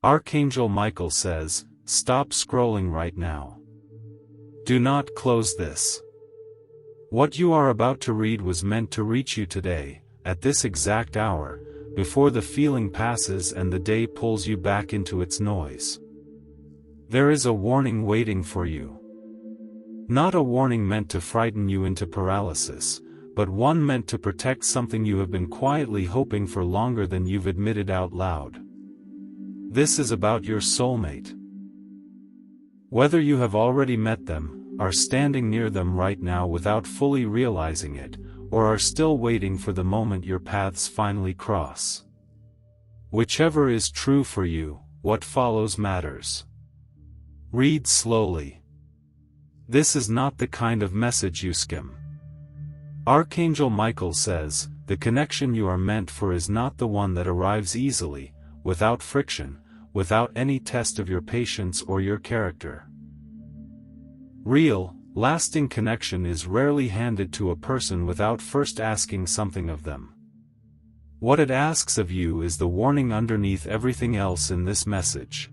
Archangel Michael says, stop scrolling right now. Do not close this. What you are about to read was meant to reach you today, at this exact hour, before the feeling passes and the day pulls you back into its noise. There is a warning waiting for you. Not a warning meant to frighten you into paralysis, but one meant to protect something you have been quietly hoping for longer than you've admitted out loud. This is about your soulmate. Whether you have already met them, are standing near them right now without fully realizing it, or are still waiting for the moment your paths finally cross. Whichever is true for you, what follows matters. Read slowly. This is not the kind of message you skim. Archangel Michael says, the connection you are meant for is not the one that arrives easily, without friction, without any test of your patience or your character. Real, lasting connection is rarely handed to a person without first asking something of them. What it asks of you is the warning underneath everything else in this message.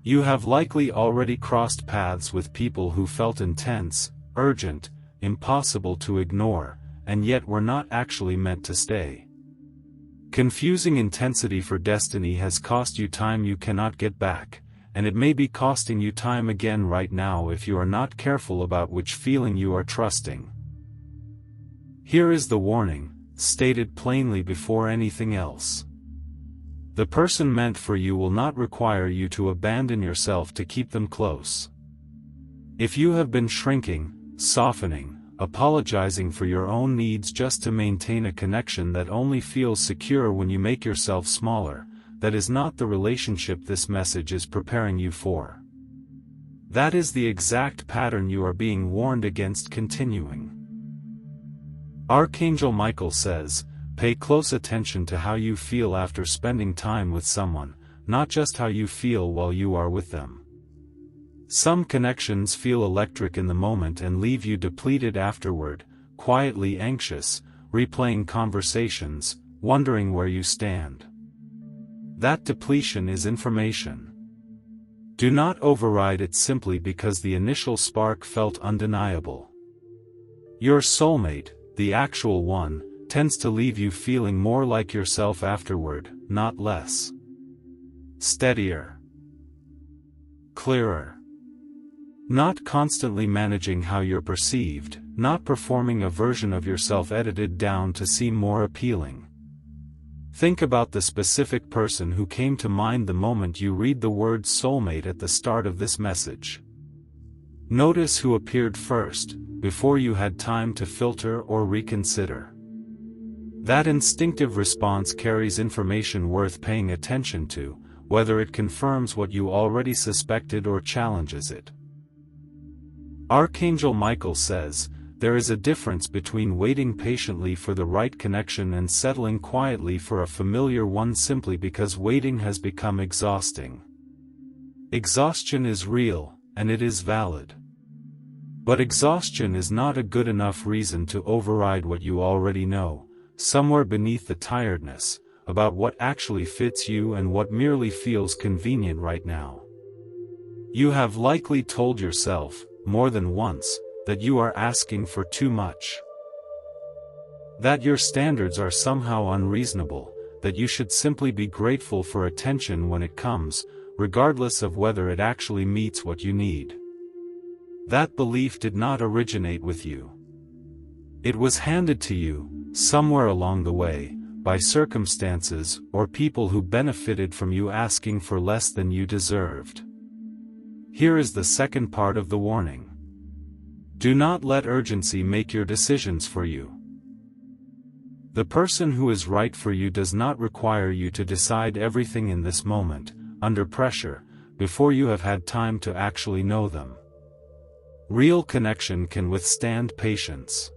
You have likely already crossed paths with people who felt intense, urgent, impossible to ignore, and yet were not actually meant to stay. Confusing intensity for destiny has cost you time you cannot get back, and it may be costing you time again right now if you are not careful about which feeling you are trusting. Here is the warning, stated plainly before anything else. The person meant for you will not require you to abandon yourself to keep them close. If you have been shrinking, softening, apologizing for your own needs just to maintain a connection that only feels secure when you make yourself smaller, that is not the relationship this message is preparing you for. That is the exact pattern you are being warned against continuing. Archangel Michael says, pay close attention to how you feel after spending time with someone, not just how you feel while you are with them. Some connections feel electric in the moment and leave you depleted afterward, quietly anxious, replaying conversations, wondering where you stand. That depletion is information. Do not override it simply because the initial spark felt undeniable. Your soulmate, the actual one, tends to leave you feeling more like yourself afterward, not less. Steadier. Clearer. Not constantly managing how you're perceived, not performing a version of yourself edited down to seem more appealing. Think about the specific person who came to mind the moment you read the word soulmate at the start of this message. Notice who appeared first, before you had time to filter or reconsider. That instinctive response carries information worth paying attention to, whether it confirms what you already suspected or challenges it. Archangel Michael says, there is a difference between waiting patiently for the right connection and settling quietly for a familiar one simply because waiting has become exhausting. Exhaustion is real, and it is valid. But exhaustion is not a good enough reason to override what you already know, somewhere beneath the tiredness, about what actually fits you and what merely feels convenient right now. You have likely told yourself, more than once, that you are asking for too much. That your standards are somehow unreasonable, that you should simply be grateful for attention when it comes, regardless of whether it actually meets what you need. That belief did not originate with you. It was handed to you, somewhere along the way, by circumstances or people who benefited from you asking for less than you deserved. Here is the second part of the warning. Do not let urgency make your decisions for you. The person who is right for you does not require you to decide everything in this moment, under pressure, before you have had time to actually know them. Real connection can withstand patience.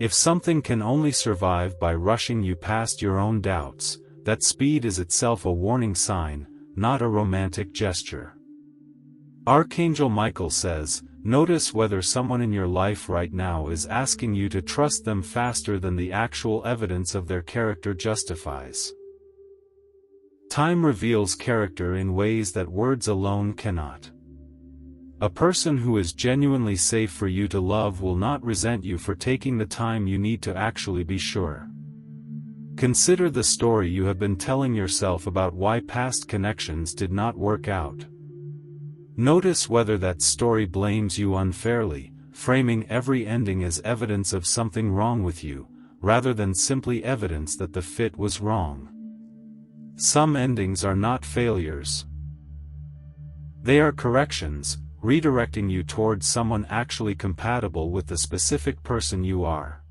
If something can only survive by rushing you past your own doubts, that speed is itself a warning sign, not a romantic gesture. Archangel Michael says, notice whether someone in your life right now is asking you to trust them faster than the actual evidence of their character justifies. Time reveals character in ways that words alone cannot. A person who is genuinely safe for you to love will not resent you for taking the time you need to actually be sure. Consider the story you have been telling yourself about why past connections did not work out. Notice whether that story blames you unfairly, framing every ending as evidence of something wrong with you, rather than simply evidence that the fit was wrong. Some endings are not failures. They are corrections, redirecting you towards someone actually compatible with the specific person you are.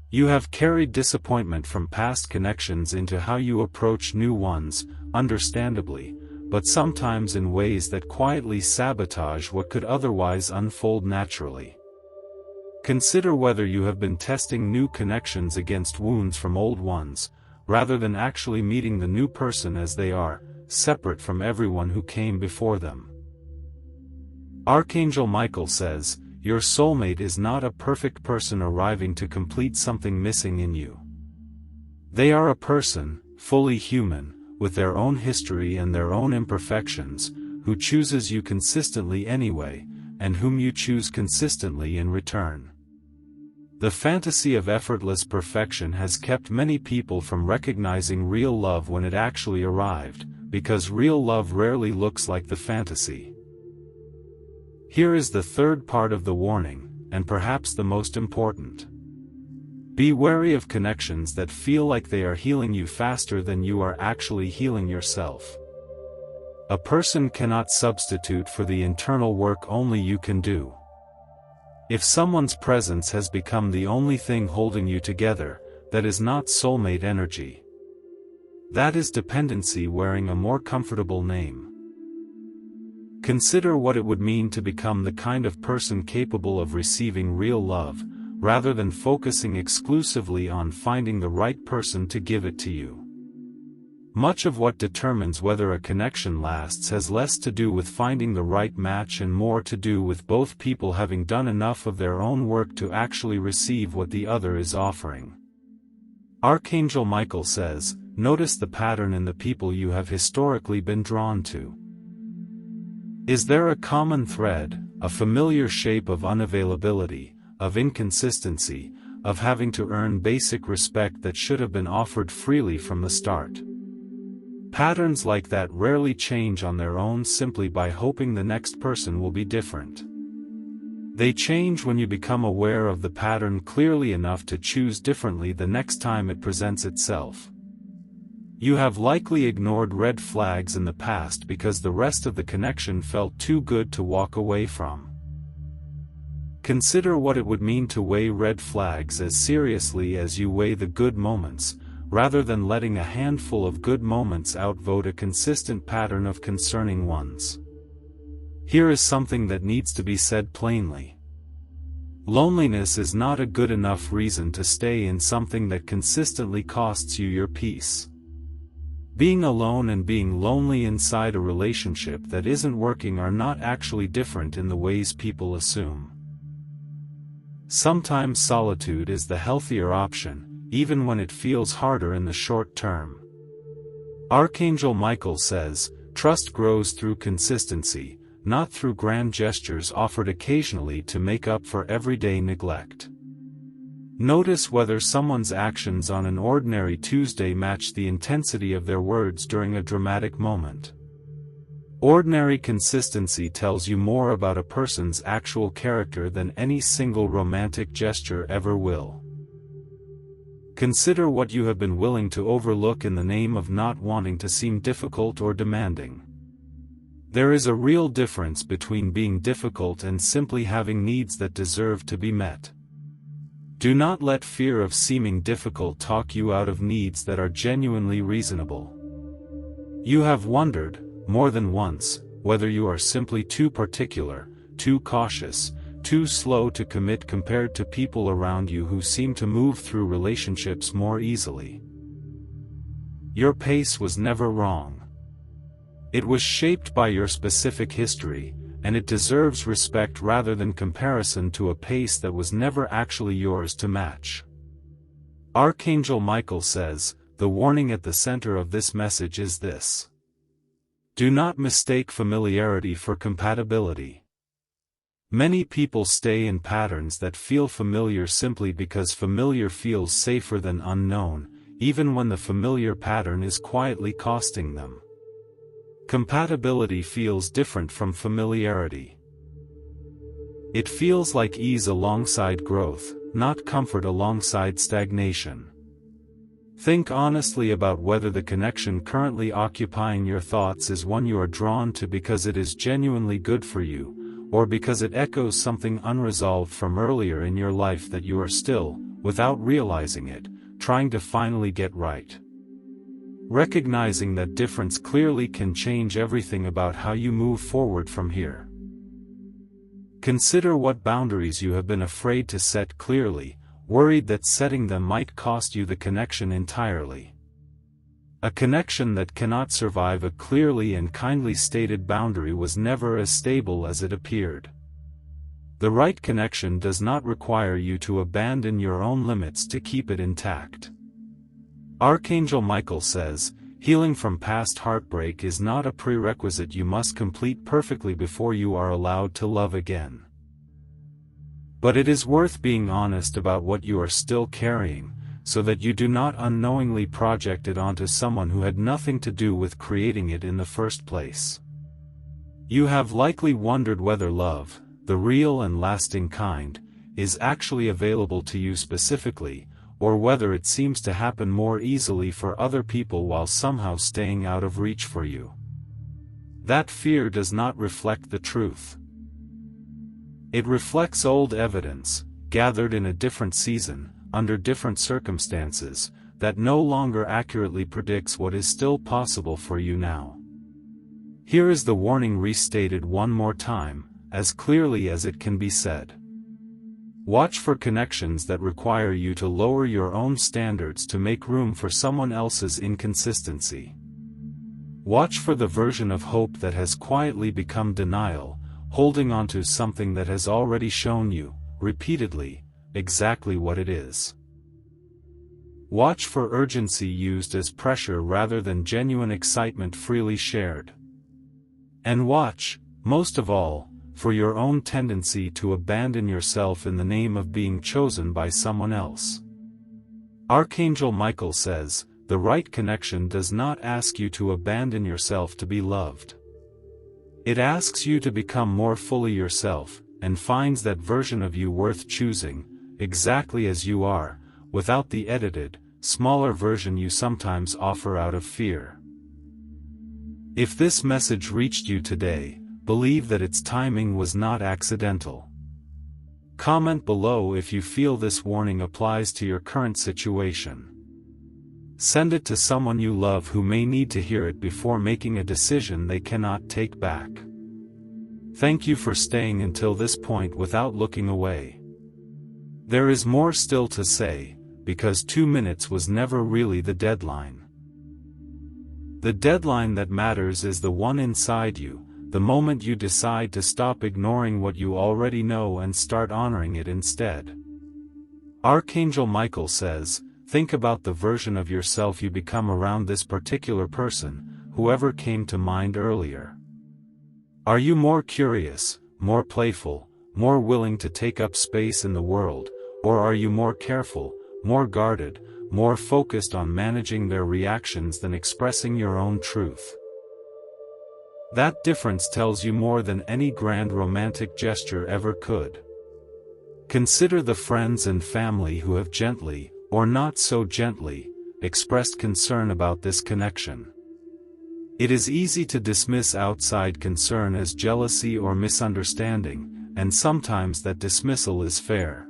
You have carried disappointment from past connections into how you approach new ones, understandably, but sometimes in ways that quietly sabotage what could otherwise unfold naturally. Consider whether you have been testing new connections against wounds from old ones, rather than actually meeting the new person as they are, separate from everyone who came before them. Archangel Michael says, your soulmate is not a perfect person arriving to complete something missing in you. They are a person, fully human, with their own history and their own imperfections, who chooses you consistently anyway, and whom you choose consistently in return. The fantasy of effortless perfection has kept many people from recognizing real love when it actually arrived, because real love rarely looks like the fantasy. Here is the third part of the warning, and perhaps the most important. Be wary of connections that feel like they are healing you faster than you are actually healing yourself. A person cannot substitute for the internal work only you can do. If someone's presence has become the only thing holding you together, that is not soulmate energy. That is dependency wearing a more comfortable name. Consider what it would mean to become the kind of person capable of receiving real love, rather than focusing exclusively on finding the right person to give it to you. Much of what determines whether a connection lasts has less to do with finding the right match and more to do with both people having done enough of their own work to actually receive what the other is offering. Archangel Michael says, notice the pattern in the people you have historically been drawn to. Is there a common thread, a familiar shape of unavailability, of inconsistency, of having to earn basic respect that should have been offered freely from the start? Patterns like that rarely change on their own simply by hoping the next person will be different. They change when you become aware of the pattern clearly enough to choose differently the next time it presents itself. You have likely ignored red flags in the past because the rest of the connection felt too good to walk away from. Consider what it would mean to weigh red flags as seriously as you weigh the good moments, rather than letting a handful of good moments outvote a consistent pattern of concerning ones. Here is something that needs to be said plainly. Loneliness is not a good enough reason to stay in something that consistently costs you your peace. Being alone and being lonely inside a relationship that isn't working are not actually different in the ways people assume. Sometimes solitude is the healthier option, even when it feels harder in the short term. Archangel Michael says, trust grows through consistency, not through grand gestures offered occasionally to make up for everyday neglect. Notice whether someone's actions on an ordinary Tuesday match the intensity of their words during a dramatic moment. Ordinary consistency tells you more about a person's actual character than any single romantic gesture ever will. Consider what you have been willing to overlook in the name of not wanting to seem difficult or demanding. There is a real difference between being difficult and simply having needs that deserve to be met. Do not let fear of seeming difficult talk you out of needs that are genuinely reasonable. You have wondered, more than once, whether you are simply too particular, too cautious, too slow to commit compared to people around you who seem to move through relationships more easily. Your pace was never wrong. It was shaped by your specific history, and it deserves respect rather than comparison to a pace that was never actually yours to match. Archangel Michael says, the warning at the center of this message is this: do not mistake familiarity for compatibility. Many people stay in patterns that feel familiar simply because familiar feels safer than unknown, even when the familiar pattern is quietly costing them. Compatibility feels different from familiarity. It feels like ease alongside growth, not comfort alongside stagnation. Think honestly about whether the connection currently occupying your thoughts is one you are drawn to because it is genuinely good for you, or because it echoes something unresolved from earlier in your life that you are still, without realizing it, trying to finally get right. Recognizing that difference clearly can change everything about how you move forward from here. Consider what boundaries you have been afraid to set clearly, worried that setting them might cost you the connection entirely. A connection that cannot survive a clearly and kindly stated boundary was never as stable as it appeared. The right connection does not require you to abandon your own limits to keep it intact. Archangel Michael says, healing from past heartbreak is not a prerequisite you must complete perfectly before you are allowed to love again. But it is worth being honest about what you are still carrying, so that you do not unknowingly project it onto someone who had nothing to do with creating it in the first place. You have likely wondered whether love, the real and lasting kind, is actually available to you specifically, or whether it seems to happen more easily for other people while somehow staying out of reach for you. That fear does not reflect the truth. It reflects old evidence, gathered in a different season, under different circumstances, that no longer accurately predicts what is still possible for you now. Here is the warning restated one more time, as clearly as it can be said. Watch for connections that require you to lower your own standards to make room for someone else's inconsistency. Watch for the version of hope that has quietly become denial, holding on to something that has already shown you, repeatedly, exactly what it is. Watch for urgency used as pressure rather than genuine excitement freely shared. And watch, most of all, for your own tendency to abandon yourself in the name of being chosen by someone else. Archangel Michael says, the right connection does not ask you to abandon yourself to be loved. It asks you to become more fully yourself, and finds that version of you worth choosing, exactly as you are, without the edited, smaller version you sometimes offer out of fear. If this message reached you today, believe that its timing was not accidental. Comment below if you feel this warning applies to your current situation. Send it to someone you love who may need to hear it before making a decision they cannot take back. Thank you for staying until this point without looking away. There is more still to say, because 2 minutes was never really the deadline. The deadline that matters is the one inside you, the moment you decide to stop ignoring what you already know and start honoring it instead. Archangel Michael says, think about the version of yourself you become around this particular person, whoever came to mind earlier. Are you more curious, more playful, more willing to take up space in the world, or are you more careful, more guarded, more focused on managing their reactions than expressing your own truth? That difference tells you more than any grand romantic gesture ever could. Consider the friends and family who have gently, or not so gently, expressed concern about this connection. It is easy to dismiss outside concern as jealousy or misunderstanding, and sometimes that dismissal is fair.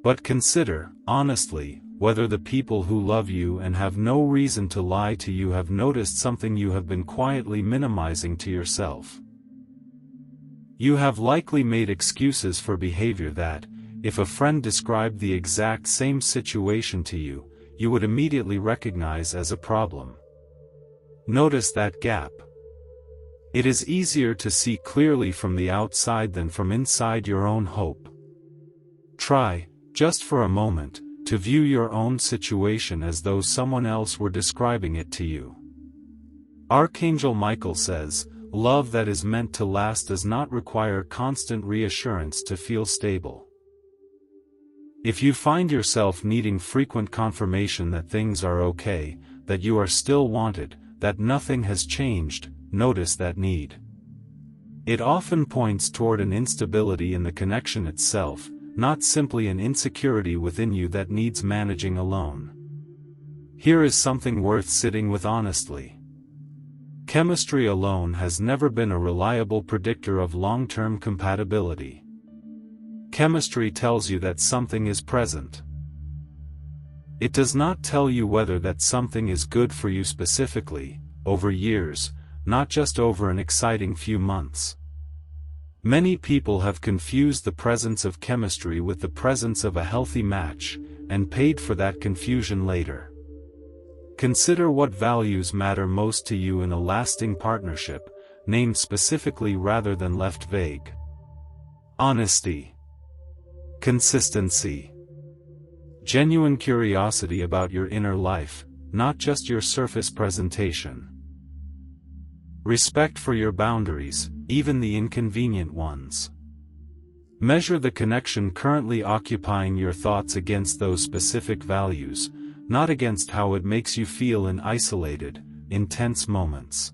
But consider, honestly, whether the people who love you and have no reason to lie to you have noticed something you have been quietly minimizing to yourself. You have likely made excuses for behavior that, if a friend described the exact same situation to you, you would immediately recognize as a problem. Notice that gap. It is easier to see clearly from the outside than from inside your own hope. Try, just for a moment, to view your own situation as though someone else were describing it to you. Archangel Michael says, love that is meant to last does not require constant reassurance to feel stable. If you find yourself needing frequent confirmation that things are okay, that you are still wanted, that nothing has changed, notice that need. It often points toward an instability in the connection itself, not simply an insecurity within you that needs managing alone. Here is something worth sitting with honestly. Chemistry alone has never been a reliable predictor of long-term compatibility. Chemistry tells you that something is present. It does not tell you whether that something is good for you specifically, over years, not just over an exciting few months. Many people have confused the presence of chemistry with the presence of a healthy match, and paid for that confusion later. Consider what values matter most to you in a lasting partnership, named specifically rather than left vague. Honesty. Consistency. Genuine curiosity about your inner life, not just your surface presentation. Respect for your boundaries, even the inconvenient ones. Measure the connection currently occupying your thoughts against those specific values, not against how it makes you feel in isolated, intense moments.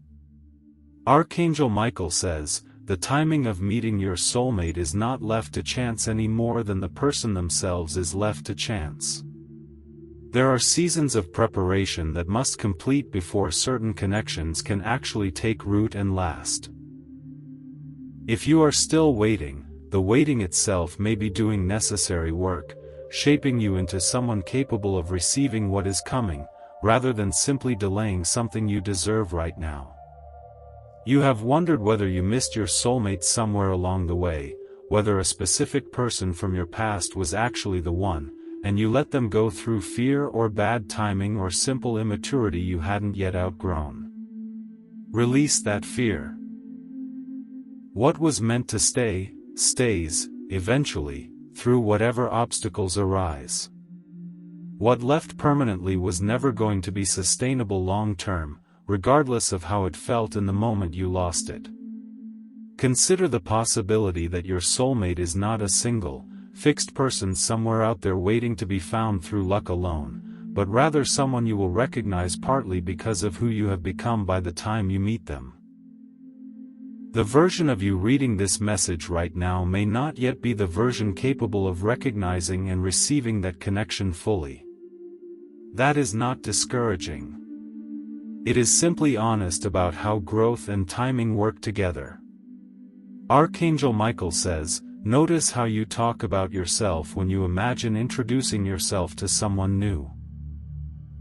Archangel Michael says, the timing of meeting your soulmate is not left to chance any more than the person themselves is left to chance. There are seasons of preparation that must complete before certain connections can actually take root and last. If you are still waiting, the waiting itself may be doing necessary work, shaping you into someone capable of receiving what is coming, rather than simply delaying something you deserve right now. You have wondered whether you missed your soulmate somewhere along the way, whether a specific person from your past was actually the one, and you let them go through fear or bad timing or simple immaturity you hadn't yet outgrown. Release that fear. What was meant to stay, stays, eventually, through whatever obstacles arise. What left permanently was never going to be sustainable long-term, regardless of how it felt in the moment you lost it. Consider the possibility that your soulmate is not a single, fixed person somewhere out there waiting to be found through luck alone, but rather someone you will recognize partly because of who you have become by the time you meet them. The version of you reading this message right now may not yet be the version capable of recognizing and receiving that connection fully. That is not discouraging. It is simply honest about how growth and timing work together. Archangel Michael says, notice how you talk about yourself when you imagine introducing yourself to someone new.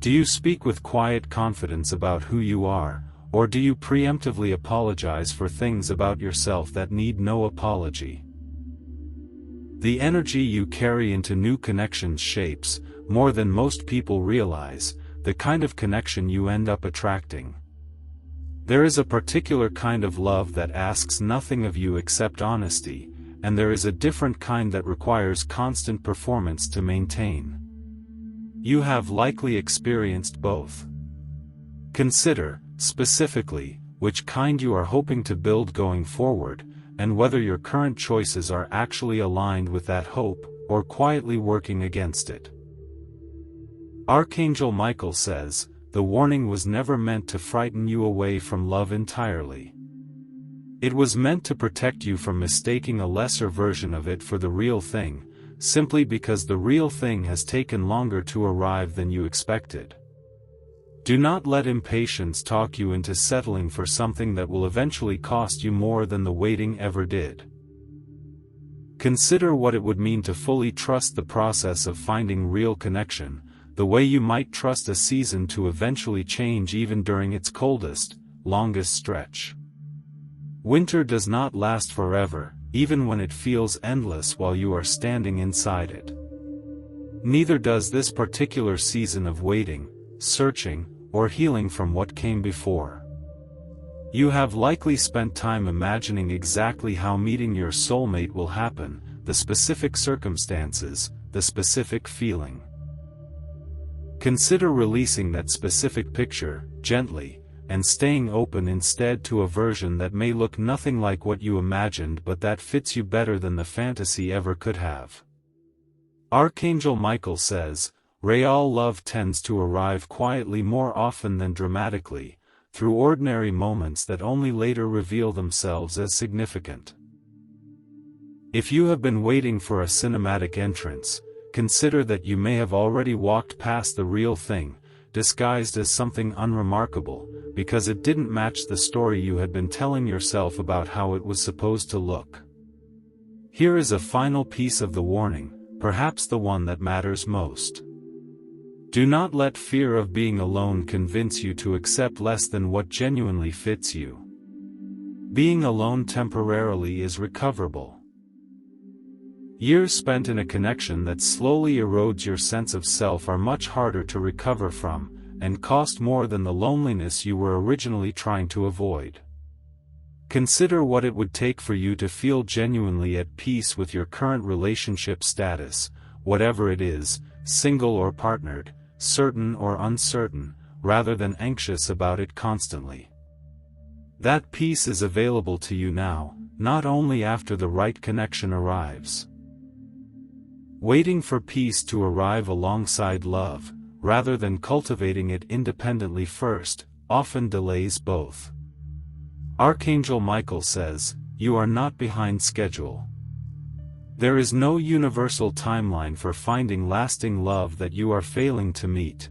Do you speak with quiet confidence about who you are, or do you preemptively apologize for things about yourself that need no apology? The energy you carry into new connections shapes, more than most people realize, the kind of connection you end up attracting. There is a particular kind of love that asks nothing of you except honesty, and there is a different kind that requires constant performance to maintain. You have likely experienced both. Consider, specifically, which kind you are hoping to build going forward, and whether your current choices are actually aligned with that hope, or quietly working against it. Archangel Michael says, the warning was never meant to frighten you away from love entirely. It was meant to protect you from mistaking a lesser version of it for the real thing, simply because the real thing has taken longer to arrive than you expected. Do not let impatience talk you into settling for something that will eventually cost you more than the waiting ever did. Consider what it would mean to fully trust the process of finding real connection, the way you might trust a season to eventually change even during its coldest, longest stretch. Winter does not last forever, even when it feels endless while you are standing inside it. Neither does this particular season of waiting, searching, or healing from what came before. You have likely spent time imagining exactly how meeting your soulmate will happen, the specific circumstances, the specific feeling. Consider releasing that specific picture, gently, and staying open instead to a version that may look nothing like what you imagined but that fits you better than the fantasy ever could have. Archangel Michael says, real love tends to arrive quietly more often than dramatically, through ordinary moments that only later reveal themselves as significant. If you have been waiting for a cinematic entrance, consider that you may have already walked past the real thing, disguised as something unremarkable, because it didn't match the story you had been telling yourself about how it was supposed to look. Here is a final piece of the warning, perhaps the one that matters most. Do not let fear of being alone convince you to accept less than what genuinely fits you. Being alone temporarily is recoverable. Years spent in a connection that slowly erodes your sense of self are much harder to recover from, and cost more than the loneliness you were originally trying to avoid. Consider what it would take for you to feel genuinely at peace with your current relationship status, whatever it is, single or partnered, certain or uncertain, rather than anxious about it constantly. That peace is available to you now, not only after the right connection arrives. Waiting for peace to arrive alongside love, rather than cultivating it independently first, often delays both. Archangel Michael says, you are not behind schedule. There is no universal timeline for finding lasting love that you are failing to meet.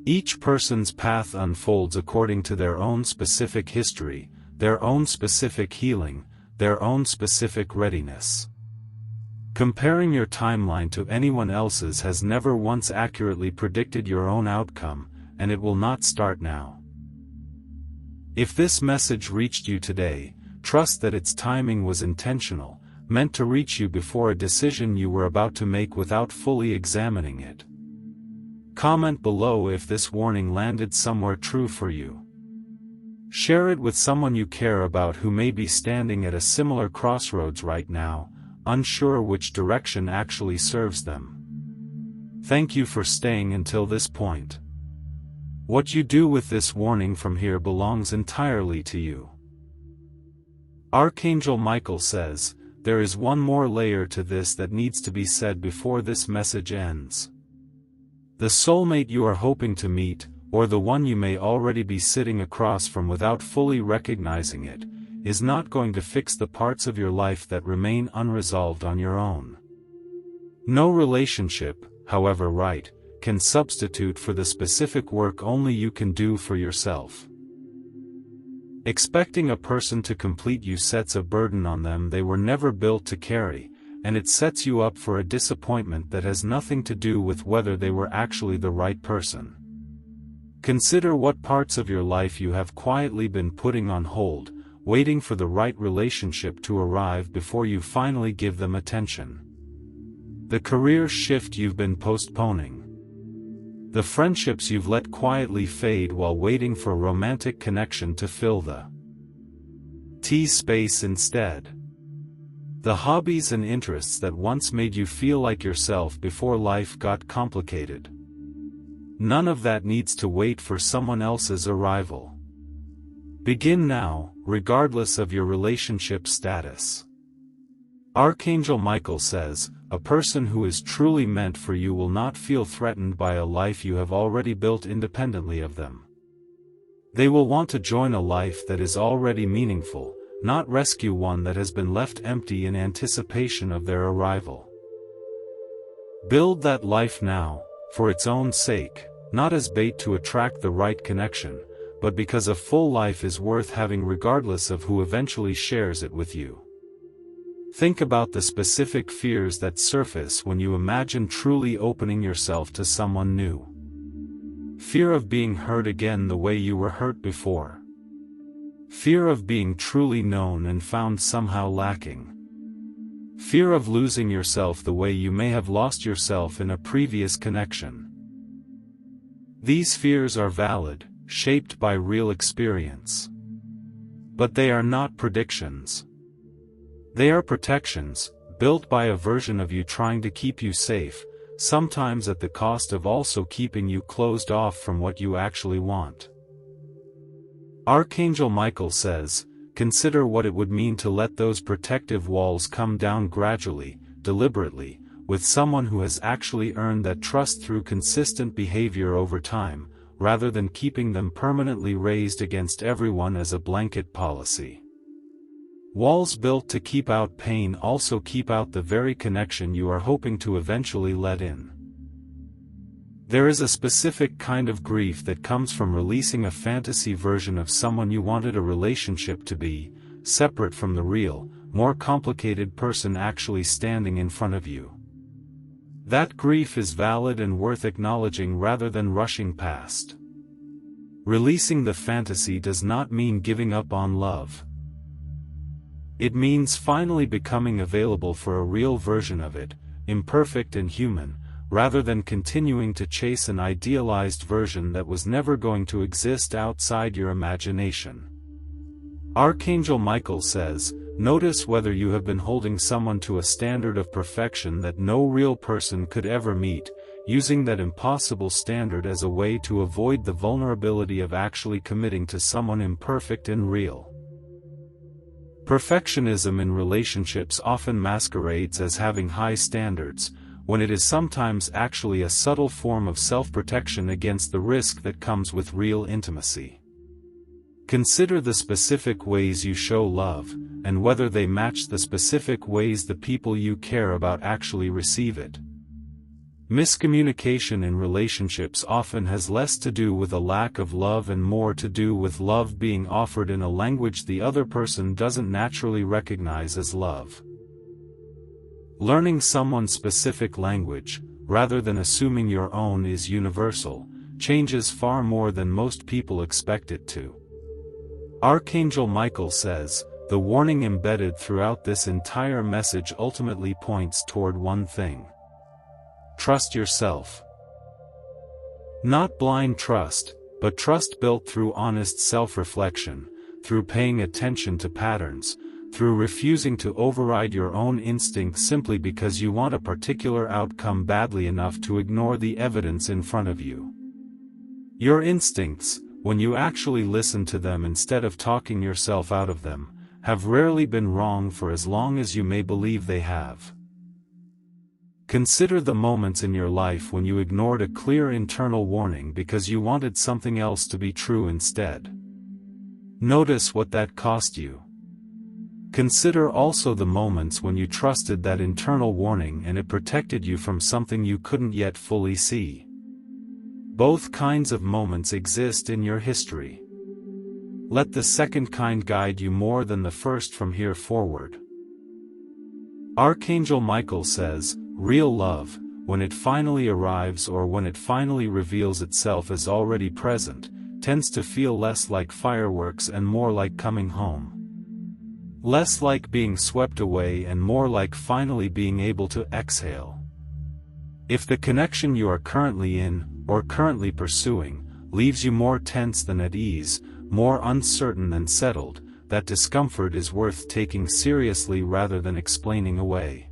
Each person's path unfolds according to their own specific history, their own specific healing, their own specific readiness. Comparing your timeline to anyone else's has never once accurately predicted your own outcome, and it will not start now. If this message reached you today, trust that its timing was intentional, meant to reach you before a decision you were about to make without fully examining it. Comment below if this warning landed somewhere true for you. Share it with someone you care about who may be standing at a similar crossroads right now, unsure which direction actually serves them. Thank you for staying until this point. What you do with this warning from here belongs entirely to you. Archangel Michael says, there is one more layer to this that needs to be said before this message ends. The soulmate you are hoping to meet, or the one you may already be sitting across from without fully recognizing it, is not going to fix the parts of your life that remain unresolved on your own. No relationship, however right, can substitute for the specific work only you can do for yourself. Expecting a person to complete you sets a burden on them they were never built to carry, and it sets you up for a disappointment that has nothing to do with whether they were actually the right person. Consider what parts of your life you have quietly been putting on hold, waiting for the right relationship to arrive before you finally give them attention. The career shift you've been postponing. The friendships you've let quietly fade while waiting for a romantic connection to fill the space instead. The hobbies and interests that once made you feel like yourself before life got complicated. None of that needs to wait for someone else's arrival. Begin now, regardless of your relationship status. Archangel Michael says, a person who is truly meant for you will not feel threatened by a life you have already built independently of them. They will want to join a life that is already meaningful, not rescue one that has been left empty in anticipation of their arrival. Build that life now, for its own sake, not as bait to attract the right connection, but because a full life is worth having regardless of who eventually shares it with you. Think about the specific fears that surface when you imagine truly opening yourself to someone new. Fear of being hurt again the way you were hurt before. Fear of being truly known and found somehow lacking. Fear of losing yourself the way you may have lost yourself in a previous connection. These fears are valid, shaped by real experience. But they are not predictions. They are protections, built by a version of you trying to keep you safe, sometimes at the cost of also keeping you closed off from what you actually want. Archangel Michael says, consider what it would mean to let those protective walls come down gradually, deliberately, with someone who has actually earned that trust through consistent behavior over time, rather than keeping them permanently raised against everyone as a blanket policy. Walls built to keep out pain also keep out the very connection you are hoping to eventually let in. There is a specific kind of grief that comes from releasing a fantasy version of someone you wanted a relationship to be, separate from the real, more complicated person actually standing in front of you. That grief is valid and worth acknowledging rather than rushing past. Releasing the fantasy does not mean giving up on love. It means finally becoming available for a real version of it, imperfect and human, rather than continuing to chase an idealized version that was never going to exist outside your imagination. Archangel Michael says, notice whether you have been holding someone to a standard of perfection that no real person could ever meet, using that impossible standard as a way to avoid the vulnerability of actually committing to someone imperfect and real. Perfectionism in relationships often masquerades as having high standards, when it is sometimes actually a subtle form of self-protection against the risk that comes with real intimacy. Consider the specific ways you show love, and whether they match the specific ways the people you care about actually receive it. Miscommunication in relationships often has less to do with a lack of love and more to do with love being offered in a language the other person doesn't naturally recognize as love. Learning someone's specific language, rather than assuming your own is universal, changes far more than most people expect it to. Archangel Michael says, the warning embedded throughout this entire message ultimately points toward one thing. Trust yourself. Not blind trust, but trust built through honest self-reflection, through paying attention to patterns, through refusing to override your own instincts simply because you want a particular outcome badly enough to ignore the evidence in front of you. Your instincts, when you actually listen to them instead of talking yourself out of them, have rarely been wrong for as long as you may believe they have. Consider the moments in your life when you ignored a clear internal warning because you wanted something else to be true instead. Notice what that cost you. Consider also the moments when you trusted that internal warning and it protected you from something you couldn't yet fully see. Both kinds of moments exist in your history. Let the second kind guide you more than the first from here forward. Archangel Michael says, real love, when it finally arrives or when it finally reveals itself as already present, tends to feel less like fireworks and more like coming home. Less like being swept away and more like finally being able to exhale. If the connection you are currently in, or currently pursuing, leaves you more tense than at ease, more uncertain than settled, that discomfort is worth taking seriously rather than explaining away.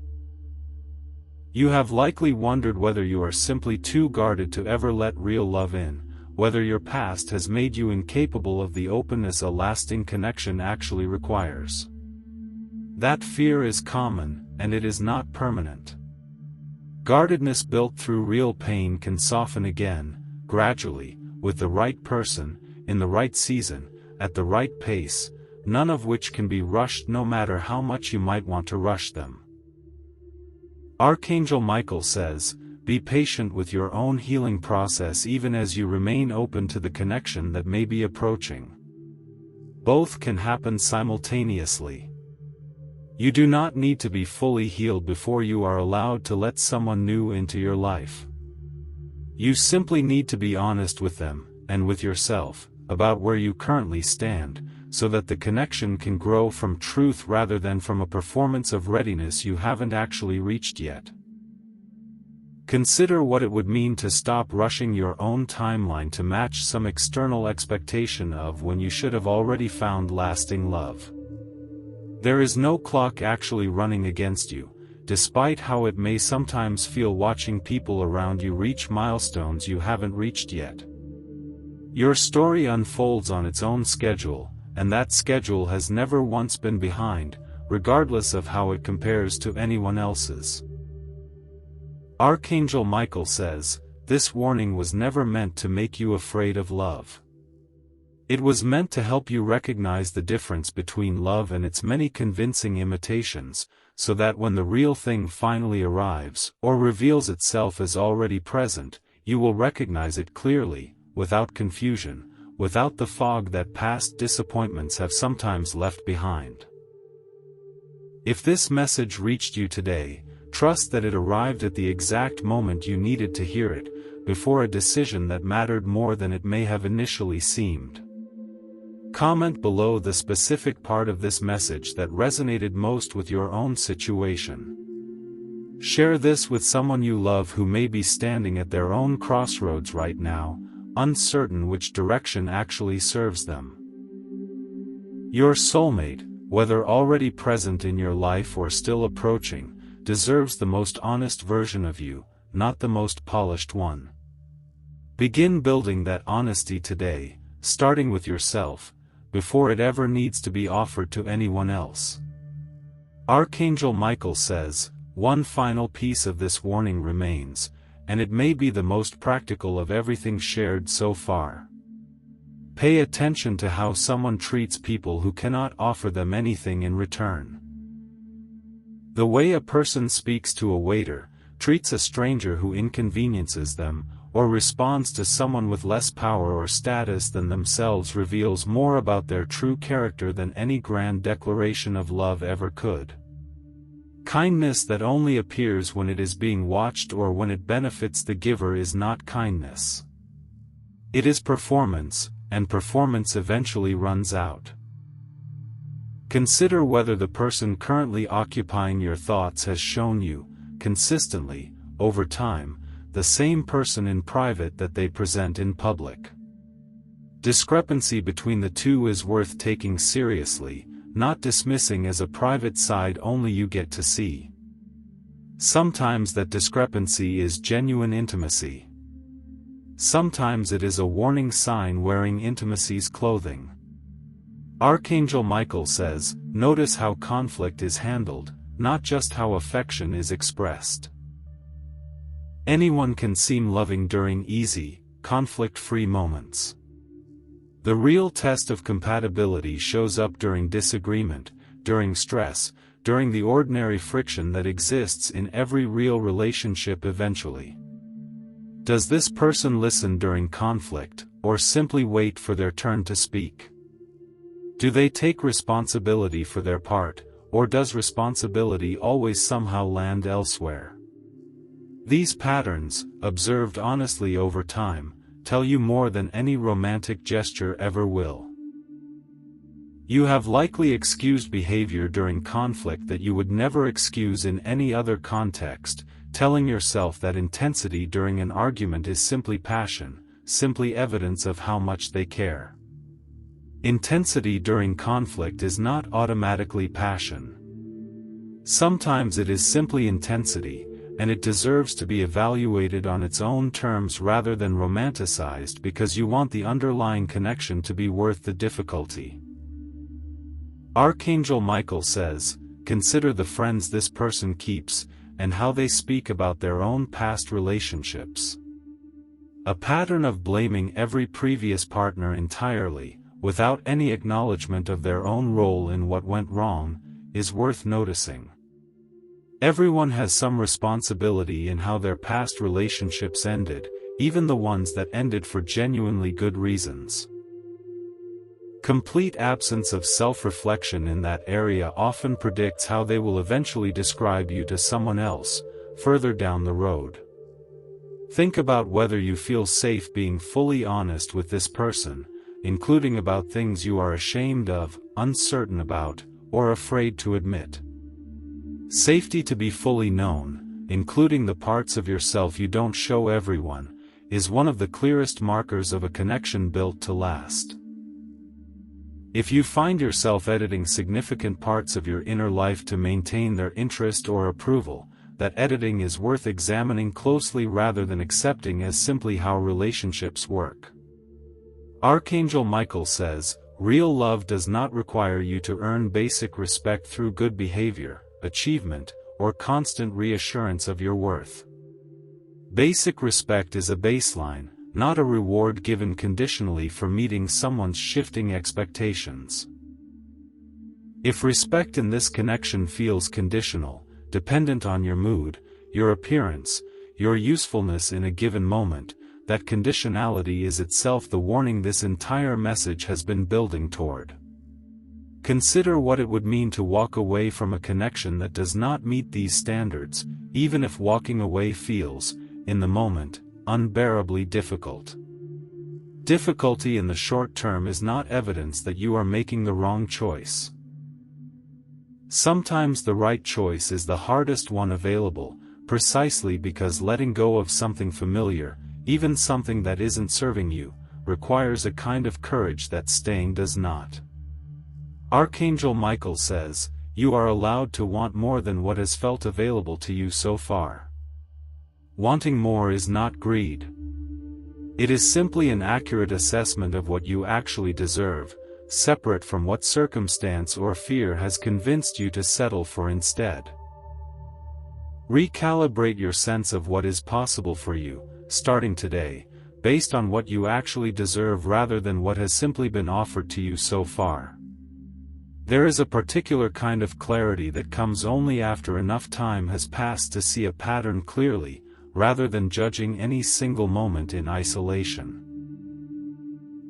You have likely wondered whether you are simply too guarded to ever let real love in, whether your past has made you incapable of the openness a lasting connection actually requires. That fear is common, and it is not permanent. Guardedness built through real pain can soften again, gradually, with the right person, in the right season, at the right pace, none of which can be rushed no matter how much you might want to rush them. Archangel Michael says, be patient with your own healing process even as you remain open to the connection that may be approaching. Both can happen simultaneously. You do not need to be fully healed before you are allowed to let someone new into your life. You simply need to be honest with them, and with yourself, about where you currently stand, so that the connection can grow from truth rather than from a performance of readiness you haven't actually reached yet. Consider what it would mean to stop rushing your own timeline to match some external expectation of when you should have already found lasting love. There is no clock actually running against you. despite how it may sometimes feel watching people around you reach milestones you haven't reached yet. Your story unfolds on its own schedule, and that schedule has never once been behind, regardless of how it compares to anyone else's. Archangel Michael says, "This warning was never meant to make you afraid of love. It was meant to help you recognize the difference between love and its many convincing imitations, so that when the real thing finally arrives, or reveals itself as already present, you will recognize it clearly, without confusion, without the fog that past disappointments have sometimes left behind." If this message reached you today, trust that it arrived at the exact moment you needed to hear it, before a decision that mattered more than it may have initially seemed. Comment below the specific part of this message that resonated most with your own situation. Share this with someone you love who may be standing at their own crossroads right now, uncertain which direction actually serves them. Your soulmate, whether already present in your life or still approaching, deserves the most honest version of you, not the most polished one. Begin building that honesty today, starting with yourself, before it ever needs to be offered to anyone else. Archangel Michael says, one final piece of this warning remains, and it may be the most practical of everything shared so far. Pay attention to how someone treats people who cannot offer them anything in return. The way a person speaks to a waiter, treats a stranger who inconveniences them, or responds to someone with less power or status than themselves reveals more about their true character than any grand declaration of love ever could. Kindness that only appears when it is being watched or when it benefits the giver is not kindness. It is performance, and performance eventually runs out. Consider whether the person currently occupying your thoughts has shown you, consistently, over time, the same person in private that they present in public. Discrepancy between the two is worth taking seriously, not dismissing as a private side only you get to see. Sometimes that discrepancy is genuine intimacy. Sometimes it is a warning sign wearing intimacy's clothing. Archangel Michael says, notice how conflict is handled, not just how affection is expressed. Anyone can seem loving during easy, conflict-free moments. The real test of compatibility shows up during disagreement, during stress, during the ordinary friction that exists in every real relationship eventually. Does this person listen during conflict, or simply wait for their turn to speak? Do they take responsibility for their part, or does responsibility always somehow land elsewhere? These patterns, observed honestly over time, tell you more than any romantic gesture ever will. You have likely excused behavior during conflict that you would never excuse in any other context, telling yourself that intensity during an argument is simply passion, simply evidence of how much they care. Intensity during conflict is not automatically passion. Sometimes it is simply intensity, and it deserves to be evaluated on its own terms rather than romanticized because you want the underlying connection to be worth the difficulty. Archangel Michael says, consider the friends this person keeps, and how they speak about their own past relationships. A pattern of blaming every previous partner entirely, without any acknowledgement of their own role in what went wrong, is worth noticing. Everyone has some responsibility in how their past relationships ended, even the ones that ended for genuinely good reasons. Complete absence of self-reflection in that area often predicts how they will eventually describe you to someone else, further down the road. Think about whether you feel safe being fully honest with this person, including about things you are ashamed of, uncertain about, or afraid to admit. Safety to be fully known, including the parts of yourself you don't show everyone, is one of the clearest markers of a connection built to last. If you find yourself editing significant parts of your inner life to maintain their interest or approval, that editing is worth examining closely rather than accepting as simply how relationships work. Archangel Michael says, real love does not require you to earn basic respect through good behavior, achievement, or constant reassurance of your worth. Basic respect is a baseline, not a reward given conditionally for meeting someone's shifting expectations. If respect in this connection feels conditional, dependent on your mood, your appearance, your usefulness in a given moment, that conditionality is itself the warning this entire message has been building toward. Consider what it would mean to walk away from a connection that does not meet these standards, even if walking away feels, in the moment, unbearably difficult. Difficulty in the short term is not evidence that you are making the wrong choice. Sometimes the right choice is the hardest one available, precisely because letting go of something familiar, even something that isn't serving you, requires a kind of courage that staying does not. Archangel Michael says, you are allowed to want more than what has felt available to you so far. Wanting more is not greed. It is simply an accurate assessment of what you actually deserve, separate from what circumstance or fear has convinced you to settle for instead. Recalibrate your sense of what is possible for you, starting today, based on what you actually deserve rather than what has simply been offered to you so far. There is a particular kind of clarity that comes only after enough time has passed to see a pattern clearly, rather than judging any single moment in isolation.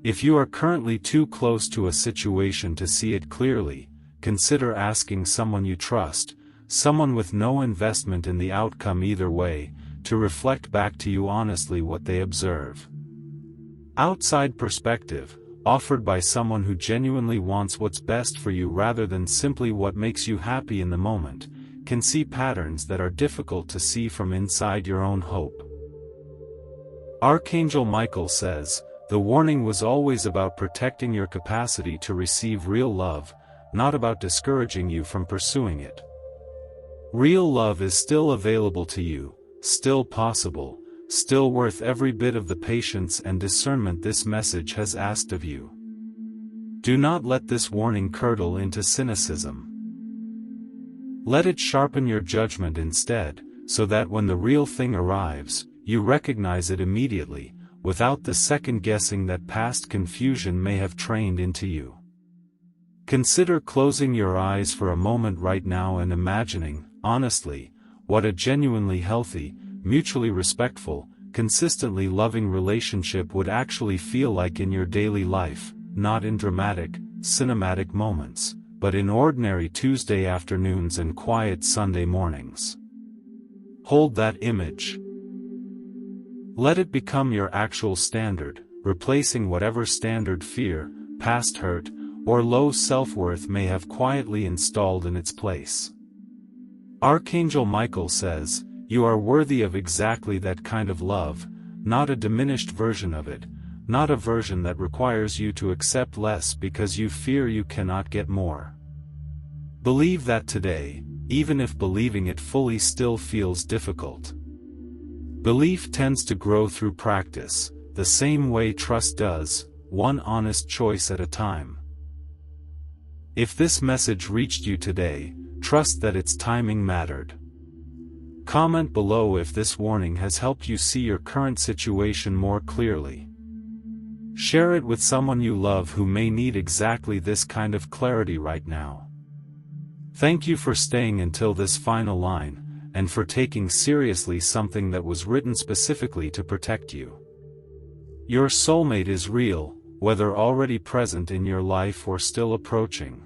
If you are currently too close to a situation to see it clearly, consider asking someone you trust, someone with no investment in the outcome either way, to reflect back to you honestly what they observe. Outside perspective, offered by someone who genuinely wants what's best for you rather than simply what makes you happy in the moment, can see patterns that are difficult to see from inside your own hope. Archangel Michael says, the warning was always about protecting your capacity to receive real love, not about discouraging you from pursuing it. Real love is still available to you, still possible, still worth every bit of the patience and discernment this message has asked of you. Do not let this warning curdle into cynicism. Let it sharpen your judgment instead, so that when the real thing arrives, you recognize it immediately, without the second guessing that past confusion may have trained into you. Consider closing your eyes for a moment right now and imagining, honestly, what a genuinely healthy, mutually respectful, consistently loving relationship would actually feel like in your daily life, not in dramatic, cinematic moments, but in ordinary Tuesday afternoons and quiet Sunday mornings. Hold that image. Let it become your actual standard, replacing whatever standard fear, past hurt, or low self-worth may have quietly installed in its place. Archangel Michael says, you are worthy of exactly that kind of love, not a diminished version of it, not a version that requires you to accept less because you fear you cannot get more. Believe that today, even if believing it fully still feels difficult. Belief tends to grow through practice, the same way trust does, one honest choice at a time. If this message reached you today, trust that its timing mattered. Comment below if this warning has helped you see your current situation more clearly. Share it with someone you love who may need exactly this kind of clarity right now. Thank you for staying until this final line, and for taking seriously something that was written specifically to protect you. Your soulmate is real, whether already present in your life or still approaching.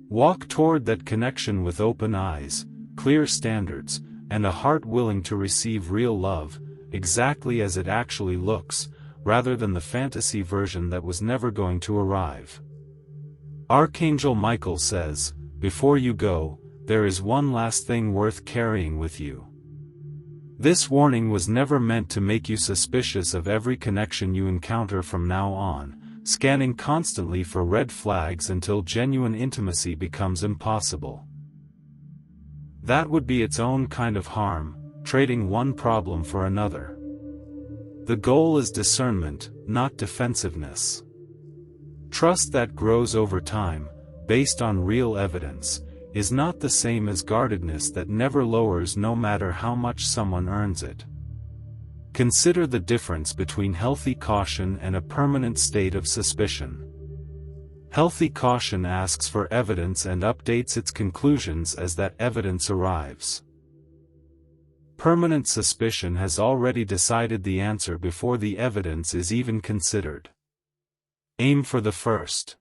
Walk toward that connection with open eyes, clear standards, and a heart willing to receive real love, exactly as it actually looks, rather than the fantasy version that was never going to arrive. Archangel Michael says, before you go, there is one last thing worth carrying with you. This warning was never meant to make you suspicious of every connection you encounter from now on, scanning constantly for red flags until genuine intimacy becomes impossible. That would be its own kind of harm, trading one problem for another. The goal is discernment, not defensiveness. Trust that grows over time, based on real evidence, is not the same as guardedness that never lowers no matter how much someone earns it. Consider the difference between healthy caution and a permanent state of suspicion. Healthy caution asks for evidence and updates its conclusions as that evidence arrives. Permanent suspicion has already decided the answer before the evidence is even considered. Aim for the first.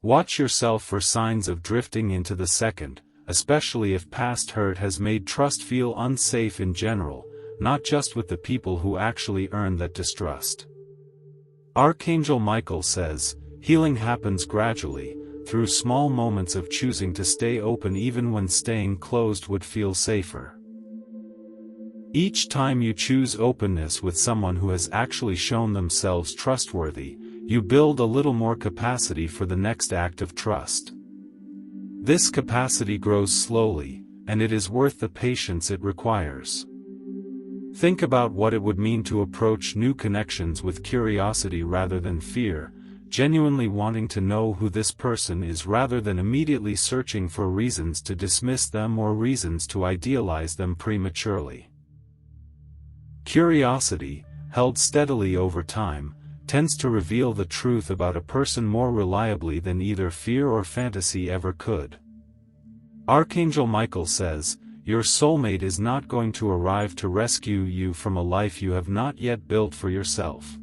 Watch yourself for signs of drifting into the second, especially if past hurt has made trust feel unsafe in general, not just with the people who actually earn that distrust. Archangel Michael says, healing happens gradually, through small moments of choosing to stay open even when staying closed would feel safer. Each time you choose openness with someone who has actually shown themselves trustworthy, you build a little more capacity for the next act of trust. This capacity grows slowly, and it is worth the patience it requires. Think about what it would mean to approach new connections with curiosity rather than fear, genuinely wanting to know who this person is rather than immediately searching for reasons to dismiss them or reasons to idealize them prematurely. Curiosity, held steadily over time, tends to reveal the truth about a person more reliably than either fear or fantasy ever could. Archangel Michael says, your soulmate is not going to arrive to rescue you from a life you have not yet built for yourself.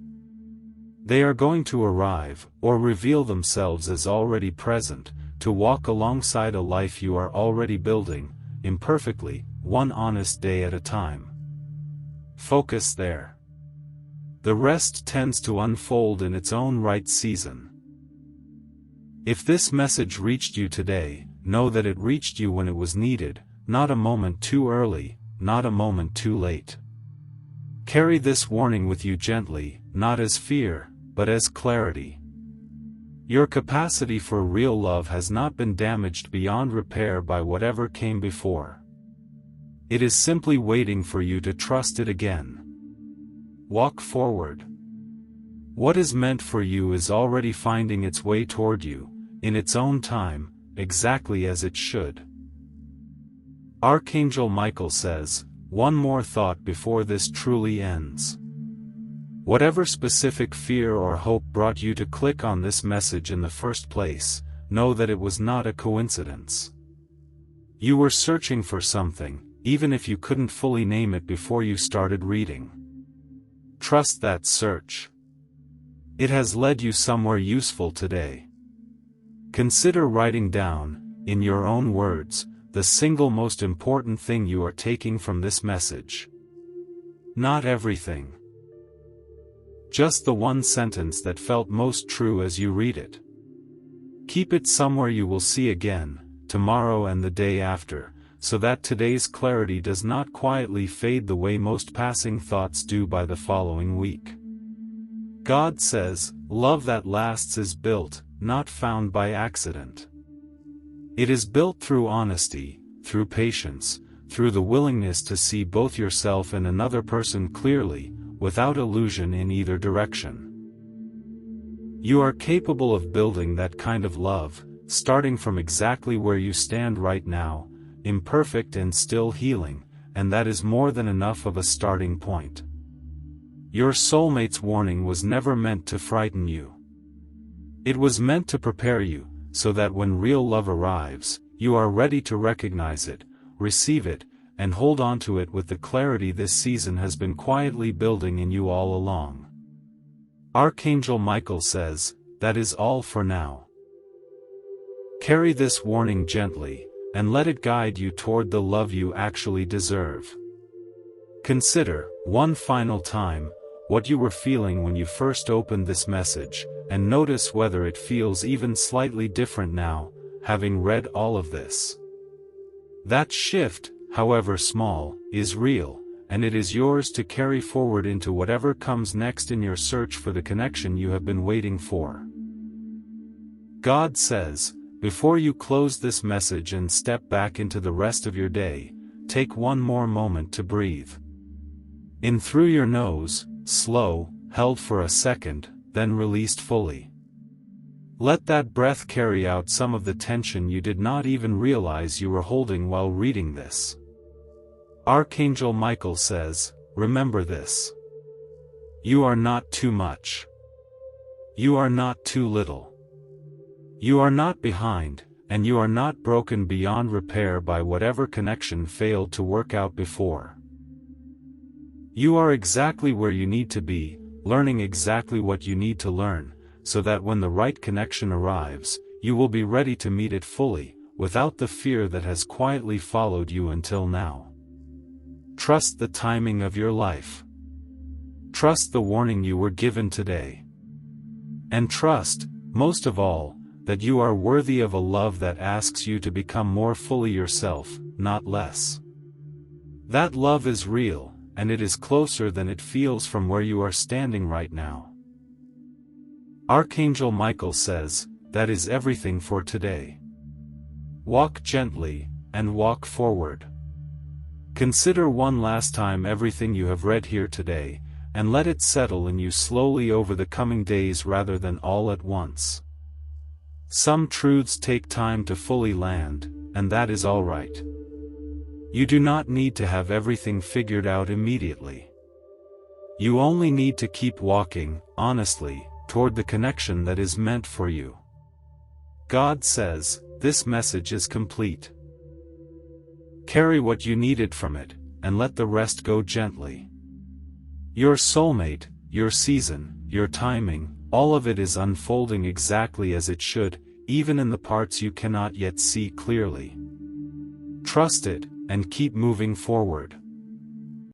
They are going to arrive, or reveal themselves as already present, to walk alongside a life you are already building, imperfectly, one honest day at a time. Focus there. The rest tends to unfold in its own right season. If this message reached you today, know that it reached you when it was needed, not a moment too early, not a moment too late. Carry this warning with you gently, not as fear, but as clarity. Your capacity for real love has not been damaged beyond repair by whatever came before. It is simply waiting for you to trust it again. Walk forward. What is meant for you is already finding its way toward you, in its own time, exactly as it should. Archangel Michael says, one more thought before this truly ends. Whatever specific fear or hope brought you to click on this message in the first place, know that it was not a coincidence. You were searching for something, even if you couldn't fully name it before you started reading. Trust that search. It has led you somewhere useful today. Consider writing down, in your own words, the single most important thing you are taking from this message. Not everything. Just the one sentence that felt most true as you read it. Keep it somewhere you will see again, tomorrow and the day after, so that today's clarity does not quietly fade the way most passing thoughts do by the following week. God says, love that lasts is built, not found by accident. It is built through honesty, through patience, through the willingness to see both yourself and another person clearly, without illusion in either direction. You are capable of building that kind of love, starting from exactly where you stand right now, imperfect and still healing, and that is more than enough of a starting point. Your soulmate's warning was never meant to frighten you. It was meant to prepare you, so that when real love arrives, you are ready to recognize it, receive it, and hold on to it with the clarity this season has been quietly building in you all along. Archangel Michael says, that is all for now. Carry this warning gently, and let it guide you toward the love you actually deserve. Consider, one final time, what you were feeling when you first opened this message, and notice whether it feels even slightly different now, having read all of this. That shift, however small, is real, and it is yours to carry forward into whatever comes next in your search for the connection you have been waiting for. God says, before you close this message and step back into the rest of your day, take one more moment to breathe. In through your nose, slow, held for a second, then released fully. Let that breath carry out some of the tension you did not even realize you were holding while reading this. Archangel Michael says, remember this. You are not too much. You are not too little. You are not behind, and you are not broken beyond repair by whatever connection failed to work out before. You are exactly where you need to be, learning exactly what you need to learn, so that when the right connection arrives, you will be ready to meet it fully, without the fear that has quietly followed you until now. Trust the timing of your life. Trust the warning you were given today. And trust, most of all, that you are worthy of a love that asks you to become more fully yourself, not less. That love is real, and it is closer than it feels from where you are standing right now. Archangel Michael says, that is everything for today. Walk gently, and walk forward. Consider one last time everything you have read here today, and let it settle in you slowly over the coming days rather than all at once. Some truths take time to fully land, and that is all right. You do not need to have everything figured out immediately. You only need to keep walking, honestly, toward the connection that is meant for you. God says, this message is complete. Carry what you needed from it, and let the rest go gently. Your soulmate, your season, your timing, all of it is unfolding exactly as it should, even in the parts you cannot yet see clearly. Trust it, and keep moving forward.